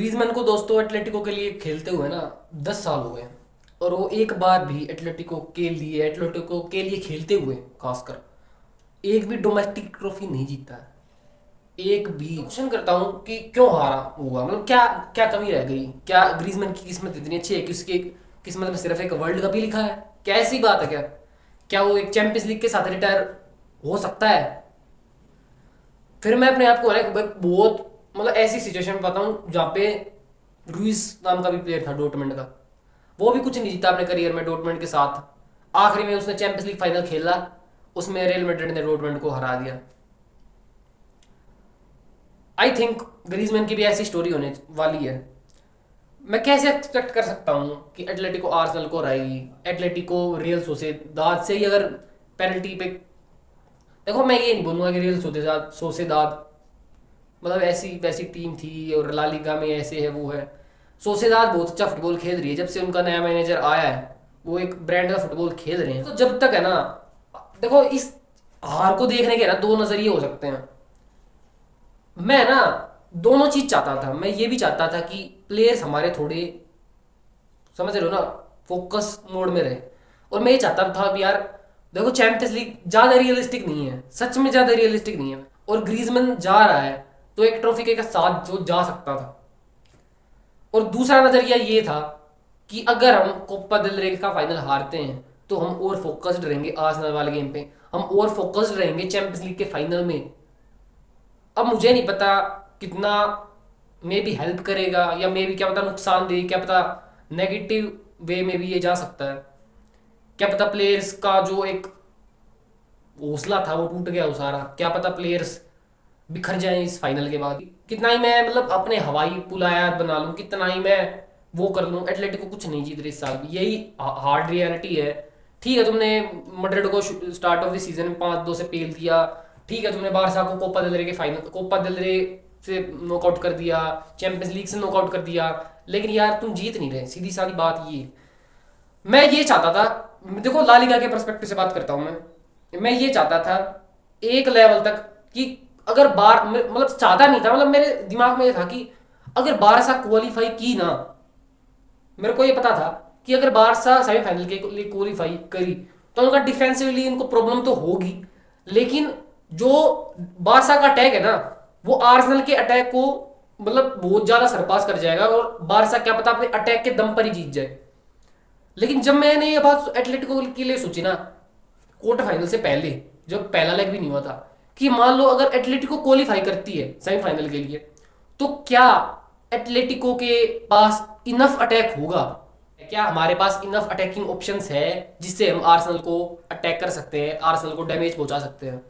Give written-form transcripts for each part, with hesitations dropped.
Griezmann को दोस्तों Atletico के लिए खेलते हुए ना 10 साल हो गए और वो एक बार भी एटलेटिको के लिए खेलते हुए खासकर एक भी डोमेस्टिक ट्रॉफी नहीं जीता है। एक भी क्वेश्चन करता हूँ कि क्यों हारा होगा, मतलब क्या क्या कमी रह गई? क्या ग्रीजमैन की किस्मत इतनी अच्छी है कि उसकी किस्मत में सिर्फ एक वर्ल्ड कप ही लिखा है? क्या ऐसी बात है? क्या क्या वो एक चैंपियंस लीग के साथ रिटायर हो सकता है? फिर मैं अपने आप को ना एक बहुत मतलब ऐसी सिचुएशन में पाता हूँ जहाँ पे रूइस नाम का भी प्लेयर था डोटमेंट का, वो भी कुछ नहीं जीता अपने करियर में डोटमेंट के साथ। आखिरी में उसने चैंपियंस लीग फाइनल खेला, उसमें रियल मैड्रिड ने डोटमेंट को हरा दिया। आई थिंक ग्रीजमैन की भी ऐसी स्टोरी होने वाली है। मैं कैसे एक्सपेक्ट कर सकता हूँ कि एटलेटिको आर्सेनल को हराएगी? एटलेटिको रियल सोसेदाद से ही अगर पेनल्टी पे, देखो मैं ये नहीं बोलूँगा कि रियल सोसेदाद मतलब ऐसी वैसी टीम थी और ला लीगा में ऐसे है वो है। सोसेदाद बहुत अच्छा फुटबॉल खेल रही है जब से उनका नया मैनेजर आया है। वो एक ब्रांड का फुटबॉल खेल रहे हैं, तो जब तक है ना, देखो इस हार को देखने के ना दो नजरिए हो सकते हैं। मैं ना दोनों चीज चाहता था। मैं ये भी चाहता था कि प्लेयर्स हमारे थोड़े, समझ रहे हो ना, फोकस मोड में रहे। और मैं ये चाहता था भी यार, देखो चैंपियंस लीग ज्यादा रियलिस्टिक नहीं है, सच में ज्यादा रियलिस्टिक नहीं है, और ग्रीजमैन जा रहा है तो एक ट्रॉफी के साथ जो जा सकता था। और दूसरा नजरिया ये था कि अगर हम कोपा दिल रे का फाइनल हारते हैं तो हम और फोकस्ड रहेंगे आर्सेनल वाले गेम पे, हम और फोकस्ड रहेंगे चैंपियंस लीग के फाइनल में। अब मुझे नहीं पता कितना मे भी हेल्प करेगा या मे भी क्या पता नुकसान दे, क्या पता नेगेटिव वे में भी ये जा सकता है। क्या पता प्लेयर्स का जो एक हौसला था वो टूट गया हो सारा, क्या पता प्लेयर्स बिखर जाएं इस फाइनल के बाद। कितना ही मैं मतलब अपने हवाई पुलायात बना लूं, कितना ही मैं वो कर लूं, एटलेटिको कुछ नहीं जीत रही इस साल भी, यही हार्ड रियलिटी है। ठीक है तुमने मैड्रिड को स्टार्ट ऑफ द सीजन में 5-2 से पेल दिया, ठीक है तुमने बारसा को कोपा दिल रे से नॉकआउट कर दिया, चैंपियंस लीग से नॉकआउट कर दिया, लेकिन यार तुम जीत नहीं रहे, सीधी सारी बात ये। मैं ये चाहता था, देखो ला लीगा के पर्सपेक्टिव से बात करता हूं मैं ये चाहता था एक लेवल तक कि अगर बार मतलब चाहता नहीं था, मतलब मेरे दिमाग में ये था कि अगर बारसा क्वालिफाई की ना, मेरे को ये पता था कि अगर बारसा सेमीफाइनल के लिए क्वालिफाई करी तो उनका डिफेंसिवली इनको प्रॉब्लम तो होगी, लेकिन जो बारसा का अटैक है ना वो आर्सेनल के अटैक को मतलब बहुत ज्यादा सरपास कर जाएगा और बारसा क्या पता अपने अटैक के दम पर ही जीत जाए। लेकिन जब मैंने ये बात एटलेटिको के लिए सोची ना, क्वार्टर फाइनल से पहले जब पहला लेग भी नहीं हुआ था, कि मान लो अगर एटलेटिको क्वालिफाई करती है सेमीफाइनल के लिए तो क्या एटलेटिको के पास इनफ अटैक होगा? क्या हमारे पास इनफ अटैकिंग ऑप्शंस है जिससे हम आर्सेनल को अटैक कर सकते हैं, आर्सेनल को डैमेज पहुंचा सकते हैं?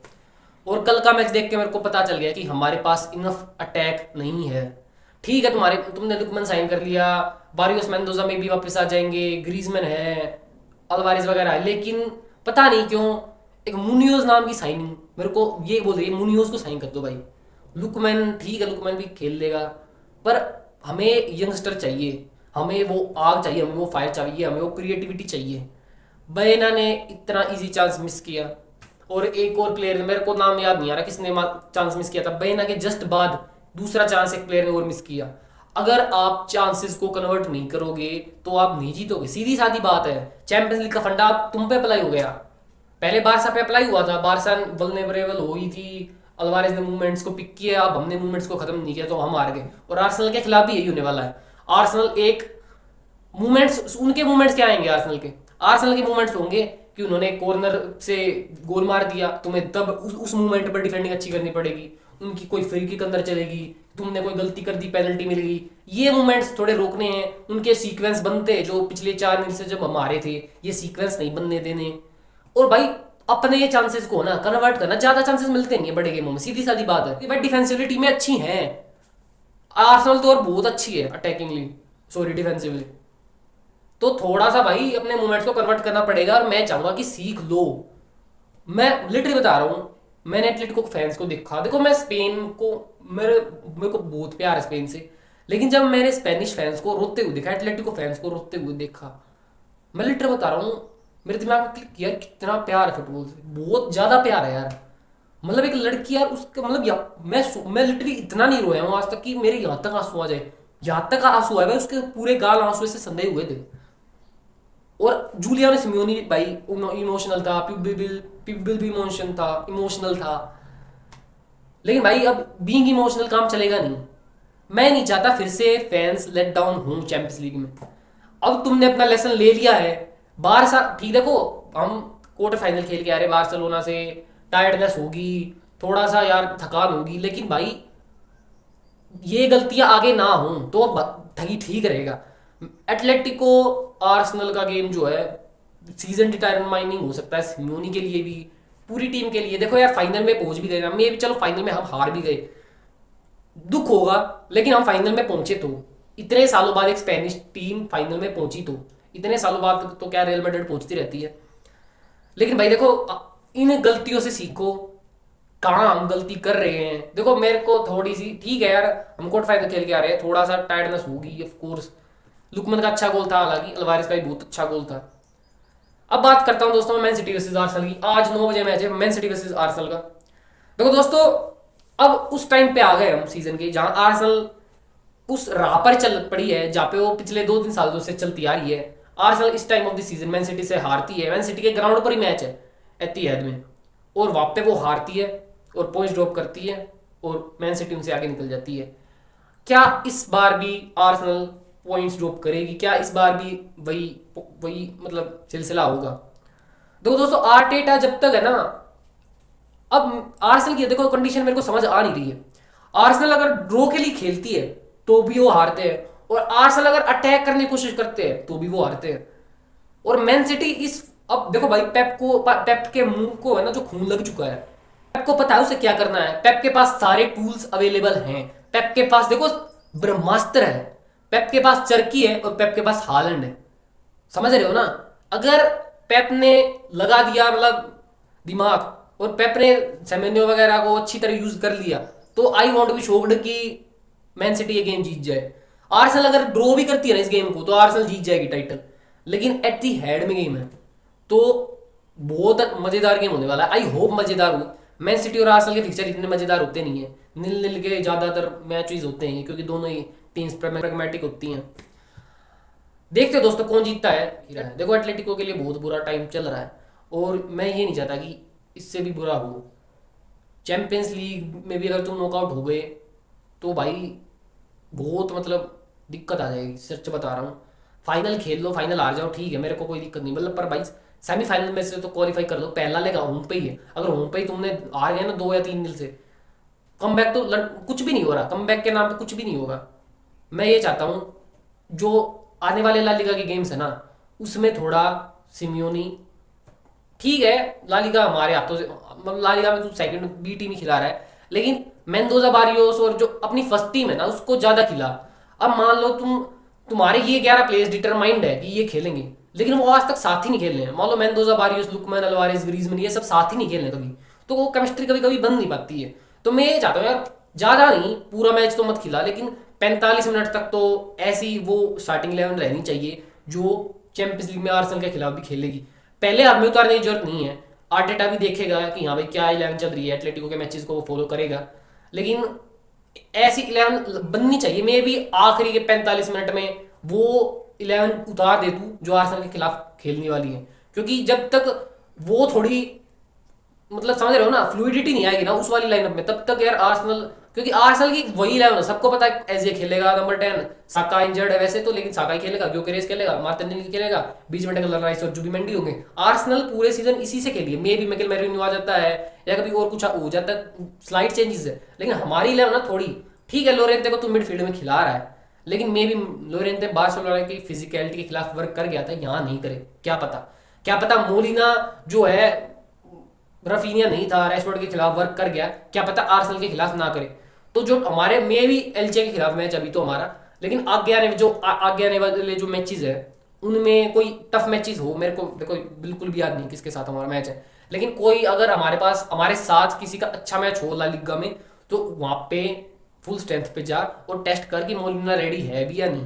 और कल का मैच देख के मेरे को पता चल गया कि हमारे पास इनफ अटैक नहीं है। ठीक है तुमने लुकमन साइन कर लिया, बारियोस मेंडोजा में भी वापस आ जाएंगे, ग्रीजमैन है, अल्वारेज वगैरह है, लेकिन पता नहीं क्यों एक मुनियोज नाम की साइनिंग मेरे को ये बोल रही है मुनियोज को साइन कर दो भाई। लुकमैन ठीक है, लुकमैन भी खेल लेगा, पर हमें यंगस्टर चाहिए, हमें वो आग चाहिए, हमें वो फायर चाहिए, हमें वो क्रिएटिविटी चाहिए। बैना ने इतना इजी चांस मिस किया, और एक और प्लेयर मेरे को नाम याद नहीं आ रहा किसने चांस मिस किया था, बैना के जस्ट बाद दूसरा चांस एक प्लेयर ने और मिस किया। अगर आप चांसेस को कन्वर्ट नहीं करोगे तो आप नहीं जीतोगे, सीधी सादी बात है। चैंपियंस लीग का फंडा तुम पे अप्लाई हो गया, पहले बारसा पे अप्लाई हुआ था, बारसा वल्नरेबल हुई थी, अल्वारेज ने मूवमेंट्स को पिक किया, अब हमने मूवमेंट्स को खत्म नहीं किया तो हम हार गए। और आर्सेनल के खिलाफ भी यही होने वाला है। आर्सेनल एक मूवमेंट्स, उनके मूवमेंट्स क्या आएंगे आर्सेनल के मूवमेंट्स होंगे कि उन्होंने कॉर्नर से गोल मार दिया, तुम्हें तब उस मूवमेंट पर डिफेंडिंग अच्छी करनी पड़ेगी, उनकी कोई फ्री किक अंदर चलेगी, तुमने कोई गलती कर दी पेनल्टी मिलेगी। ये मूवमेंट्स थोड़े रोकने हैं, उनके सीक्वेंस बनते हैं जो पिछले 4 दिन से जब हम हारे थे, ये सीक्वेंस नहीं बनने देने। और भाई अपने ये चांसेस को ना कन्वर्ट करना, ज्यादा चांसेस मिलते नहीं है बड़े गेमों में, सीधी सादी बात है। भाई डिफेंसिवली टीमें अच्छी हैं, आर्सेनल तो और बहुत अच्छी है अटैकिंगली, सॉरी डिफेंसिवली, तो थोड़ा सा भाई अपने मूवमेंट्स को कन्वर्ट करना पड़ेगा। और मैं चाहूंगा कि सीख लो, मैं लिटरली बता रहा हूँ। मैंने एटलेटिको फैंस को देखा, देखो मैं स्पेन को, मेरे को बहुत प्यार है स्पेन से, लेकिन जब मैंने स्पेनिश फैंस को रोते हुए देखा, एटलेटिको फैंस को रोते हुए देखा, मैं लिटरली बता रहा हूँ, मेरे दिमाग में क्लिक किया कितना प्यार है फुटबॉल से, बहुत ज्यादा प्यार है यार। मतलब एक लड़की यार उसका मतलब मैं लिटरली इतना नहीं रोया हूँ आज तक कि मेरे यहाँ तक आंसू आ जाए। यहाँ तक आंसू आए भाई, उसके पूरे गाल आंसू से संधे हुए थे। और जूलियानो सिमियोनी भाई इमोशनल था, प्यूबिल भी इमोशनल था। लेकिन भाई अब बीइंग इमोशनल काम चलेगा नहीं। मैं नहीं चाहता फिर से फैंस लेट डाउन हों चैंपियंस लीग में। अब तुमने अपना लेसन ले लिया है। बारसा ठीक, देखो हम क्वार्टर फाइनल खेल के आ रहे बार्सिलोना से, टायर्डनेस होगी, थोड़ा सा यार थकान होगी, लेकिन भाई ये गलतियां आगे ना हों तो ठीक रहेगा। एटलेटिको आर्सेनल का गेम जो है सीजन डिटरमाइनिंग हो सकता है सिम्योनी के लिए भी, पूरी टीम के लिए। देखो यार फाइनल में पहुंच भी गए ना, मे भी चलो फाइनल में हम हार भी गए, दुख होगा, लेकिन हम फाइनल में पहुंचे तो। इतने सालों बाद एक स्पेनिश टीम फाइनल में पहुंची तो, इतने सालों बाद तो क्या रियल मैड्रिड पहुंचती रहती है। लेकिन भाई देखो इन गलतियों से सीखो, कहाँ हम गलती कर रहे हैं। देखो मेरे को थोड़ी सी ठीक है यार, हम क्वार्टर फाइनल खेल के आ रहे हैं, थोड़ा सा टायर्डनेस होगी ऑफ कोर्स। लुकमन का अच्छा गोल था, हालांकि अल्वारेस का भी बहुत अच्छा गोल था। अब बात करता हूं दोस्तों मैन सिटी वर्सेस आर्सेनल की। आज 9 बजे मैच है मैन सिटी वर्सेस आर्सेनल का। देखो दोस्तों, अब उस टाइम पे आ गए हम सीजन के जहां आर्सेनल उस राह पर चल पड़ी है जहां पे वो पिछले 2-3 सालों से चलती आ रही है। आर्सेनल इस time of the season man city से हारती है, मैन सिटी के ग्राउंड पर ही मैच है एतिहाद में, और वहां पे वो हारती है और पॉइंट्स ड्रॉप करती है और मैन सिटी उनसे आगे निकल जाती है। क्या इस बार भी आर्सेनल पॉइंट्स ड्रॉप करेगी? क्या इस बार भी वही वही मतलब सिलसिला होगा? देखो दोस्तों, आर्टेटा जब तक है ना, अब आर्सेनल की देखो कंडीशन मेरे को समझ आ नहीं रही है। आर्सेनल अगर ड्रॉ के लिए खेलती है तो भी वो हारते हैं, और आर्सेनल अगर अटैक करने की कोशिश करते हैं तो भी वो हारते हैं। और मैन सिटी इस, अब देखो भाई पेप के मुंह को है ना जो खून लग चुका है। पेप को पता है उसे क्या करना है, पेप के पास सारे टूल्स अवेलेबल हैं। पेप के पास देखो ब्रह्मास्त्र है, पेप के पास चरकी है और पेप के पास हालैंड है। समझ रहे हो ना? अगर पेप ने लगा दिया मतलब दिमाग, और पेप ने सेमेन्यो वगैरह को अच्छी तरह यूज कर लिया, तो आई वॉन्ट बी शोक्ड कि मैन सिटी ये गेम जीत जाए। आर्सेनल अगर ड्रॉ भी करती है ना इस गेम को तो आर्सेनल जीत जाएगी टाइटल। लेकिन एट दी हेड में गेम है तो बहुत मजेदार गेम होने वाला है। आई होप मजेदार हो। मैन सिटी और आर्सेनल के फिक्चर इतने मजेदार होते नहीं है, नील नील के ज्यादातर मैचेस होते हैं क्योंकि दोनों ही टीम्स प्रैग्मेटिक होती हैं। देखते हैं दोस्तों कौन जीतता है। देखो एटलेटिको के लिए बहुत बुरा टाइम चल रहा है, और मैं ये नहीं चाहता कि इससे भी बुरा हो। चैंपियंस लीग में भी अगर तुम नॉकआउट हो गए तो भाई बहुत मतलब दिक्कत आ जाएगी, सच बता रहा हूँ। फाइनल खेल लो, फाइनल हार जाओ ठीक है, मेरे को कोई दिक्कत नहीं, मतलब पर भाई सेमीफाइनल में से तो क्वालिफाई कर लो। पहला लेगा होम पे ही है, अगर होम पे ही तुमने हार गए ना 2 या 3 से, कम बैक तो कुछ भी नहीं हो रहा, कम बैक के नाम पे कुछ भी नहीं होगा। मैं ये चाहता हूँ जो आने वाले ला लीगा के गेम्स है ना, उसमें थोड़ा सिमियोनी ठीक है, ला लीगा हमारे हाथों से, मतलब ला लीगा में तू सेकंड बी टीम ही खिला रहा है, लेकिन मेंडोजा बारियोस और जो अपनी फर्स्ट टीम है ना उसको ज्यादा खिला। अब मान लो तुम्हारे ये 11 प्लेयर्स डिटरमाइंड है कि ये खेलेंगे, लेकिन वो आज तक साथ ही नहीं खेल रहे हैं। मान लो मेंडोजा बारियोस, लुकमैन, अल्वारेज, ग्रीजमैन ये सब साथ ही नहीं खेल रहे कभी, तो वो केमिस्ट्री कभी कभी बन नहीं पाती है। तो मैं ये चाहता हूँ यार, ज्यादा नहीं, पूरा मैच तो मत खिला, लेकिन 45 मिनट तक तो ऐसी वो स्टार्टिंग 11 रहनी चाहिए जो चैंपियंस लीग में आर्सेनल के खिलाफ भी खेलेगी। पहले हमें उतारने की जरूरत नहीं है, आर्टेटा भी देखेगा कि हाँ भाई क्या 11 चल रही है, एटलेटिको के मैचेस को वो फॉलो करेगा, लेकिन ऐसी 11 बननी चाहिए। मैं भी आखिरी के 45 मिनट में वो 11 उतार दे तू जो आर्सेनल के खिलाफ खेलने वाली है, क्योंकि जब तक वो थोड़ी मतलब समझ रहे हो ना फ्लूइडिटी नहीं आएगी ना उस वाली लाइनअप में, तब तक यार आर्सेनल, क्योंकि आर्सेनल की वही इलेवन है, सबको पता है एजे खेलेगा नंबर 10, साका इंजर्ड है वैसे तो, लेकिन साका ही खेलेगा, ग्योकेरेस खेलेगा, मार्टिनेली खेलेगा, बीच में डेक्लन राइस और जुबिमेंडी होंगे। आर्सेनल पूरे सीजन इसी से खेली है। मे भी मिकेल मैरिनो आ जाता है या कभी और कुछ हो जाता है, स्लाइड चेंजेस है, लेकिन हमारी इलेवन ना थोड़ी ठीक है। लोरेंते को तू मिडफील्ड में खिला रहा है, लेकिन मे भी लोरेंते बार्सिलोना की फिजिकलिटी के खिलाफ वर्क कर गया था, यहाँ नहीं करे, क्या पता मोलिना जो है, रफीनिया नहीं था, रैशफोर्ड के खिलाफ वर्क कर गया, क्या पता आर्सेनल के खिलाफ ना करे। तो जो हमारे में भी एलचे के खिलाफ मैच अभी तो हमारा, लेकिन आगे आने वाले जो मैचेस है उनमें कोई टफ मैचेस हो, मेरे को देखो बिल्कुल भी याद नहीं किसके साथ हमारा मैच है, लेकिन कोई अगर हमारे पास हमारे साथ किसी का अच्छा मैच हो ला लिगा में, तो वहां पे फुल स्ट्रेंथ पे जा और टेस्ट कर कि मोलिना रेडी है भी या नहीं।